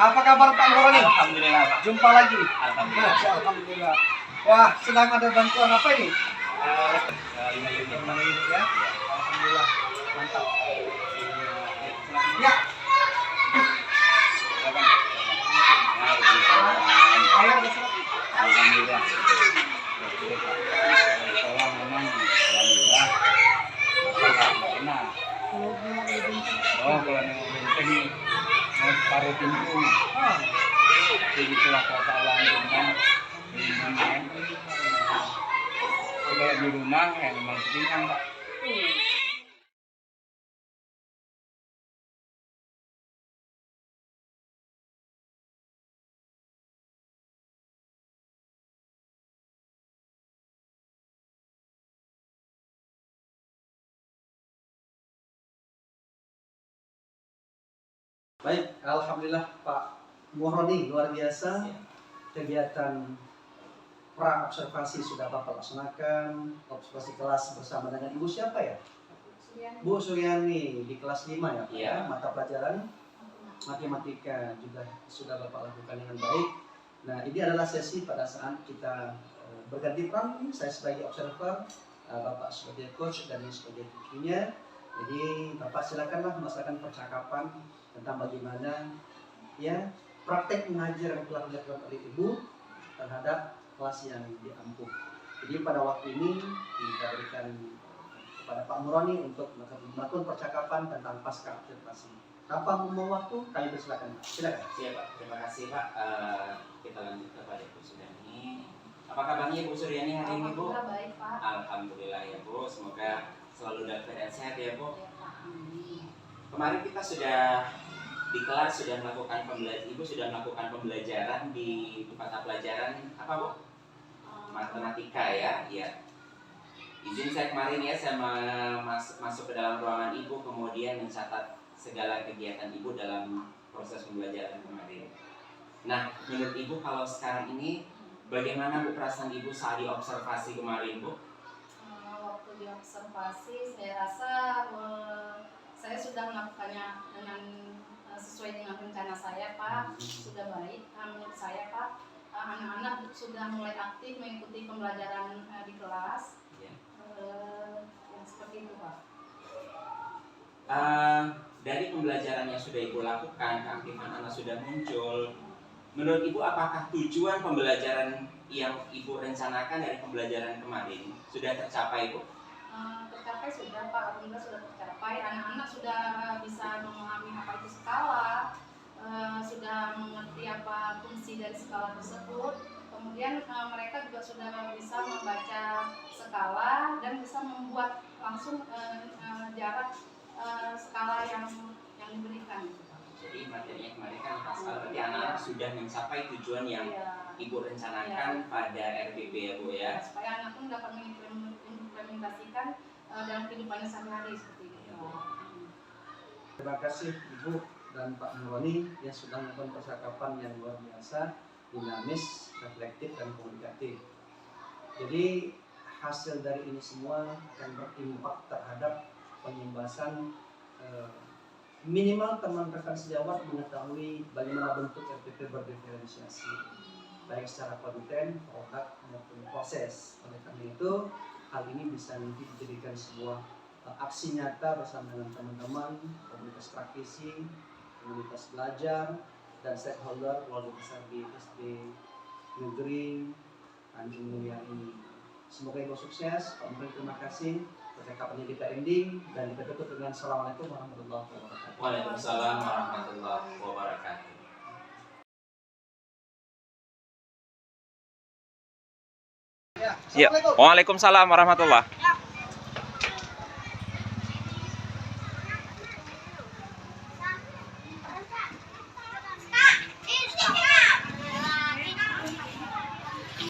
apa kabar Pak Lurah nih? Alhamdulillah Pak. Jumpa lagi. Alhamdulillah. Alhamdulillah. Wah, sedang ada bantuan apa ini? 5 unit Pak. Ya. Alhamdulillah. Mantap. Ya. Ayo ada surat. Alhamdulillah. Tolong memang alhamdulillah. Enak. Oh, kalau yang penting mau paruh pintu. Begitulah kata Allah tentang lingkungan. Kalau di rumah yang memang penting kan Pak. Baik, alhamdulillah Pak Muhroni, luar biasa. Kegiatan pra observasi sudah Bapak laksanakan. Observasi kelas bersama dengan Ibu siapa ya? Bu Suryani di kelas 5 ya Pak. Iya. Mata pelajaran matematika juga sudah Bapak lakukan dengan baik. Nah, ini adalah sesi pada saat kita berganti peran. Saya sebagai observer, Bapak sebagai coach dan sebagai tukinya. Jadi Bapak silakanlah melaksanakan percakapan tentang bagaimana ya praktek mengajar yang telah dilakukan oleh Ibu terhadap kelas yang diampuh. Jadi pada waktu ini kita berikan kepada Pak Muhroni untuk melakukan percakapan tentang pasca observasi. Tanpa membuang waktu, kami persilakan. Silakan. Siap Pak, terima kasih Pak. Kita lanjut kepada Ibu Suryani. Apa kabarnya Ibu Suryani hari ini Bu? Alhamdulillah baik Pak. Alhamdulillah ya Bu, semoga selalu dalam keadaan sehat ya Bu. Ya, Pak. Amin. Kemarin kita sudah di kelas sudah melakukan Ibu sudah melakukan pembelajaran di mata pelajaran apa Bu? Matematika ya. Ya. Izin saya kemarin ya, saya masuk ke dalam ruangan Ibu kemudian mencatat segala kegiatan Ibu dalam proses pembelajaran kemarin. Nah, menurut Ibu kalau sekarang ini bagaimana Bu perasaan Ibu saat diobservasi kemarin Bu? Waktu diobservasi saya rasa saya sudah melakukannya dengan sesuai dengan rencana saya Pak. Sudah baik menurut saya Pak. Anak-anak sudah mulai aktif mengikuti pembelajaran di kelas. Ya. Yang seperti itu Pak. Dari pembelajaran yang sudah Ibu lakukan, keaktifan anak sudah muncul. Menurut Ibu, apakah tujuan pembelajaran yang Ibu rencanakan dari pembelajaran kemarin sudah tercapai, Bu? Tercapai sudah Pak, alhamdulillah sudah tercapai. Anak-anak sudah bisa memahami apa itu skala, sudah mengerti apa fungsi dari skala tersebut. Kemudian mereka juga sudah bisa membaca skala dan bisa membuat langsung jarak skala yang diberikan. Jadi materinya kemarin kan pasal berarti anak-anak sudah mencapai tujuan yang Ibu rencanakan pada RPP ya Bu ya. Supaya anak pun dapat mengimplementasikan dalam kehidupannya sehari-hari seperti itu. Terima kasih Ibu dan Pak Muhroni yang sudah melakukan percakapan yang luar biasa, dinamis, reflektif dan komunikatif. Jadi hasil dari ini semua akan berimpak terhadap penyimbasan minimal teman rekan sejawat mengetahui bagaimana bentuk RPP berdiferensiasi baik secara konten, produk maupun proses. Oleh karena itu hal ini bisa nanti dijadikan sebuah aksi nyata bersama dengan teman-teman, komunitas praktisi, komunitas belajar, dan stakeholder keluarga besar di SD Negeri Tanjung Mulia ini. Semoga Ibu sukses. Pak Menteri terima kasih. Percakapannya kita ending dan kita tutup dengan Assalamualaikum warahmatullahi wabarakatuh. Waalaikumsalam warahmatullahi wabarakatuh. Ya, Ya, Waalaikumsalam warahmatullahi.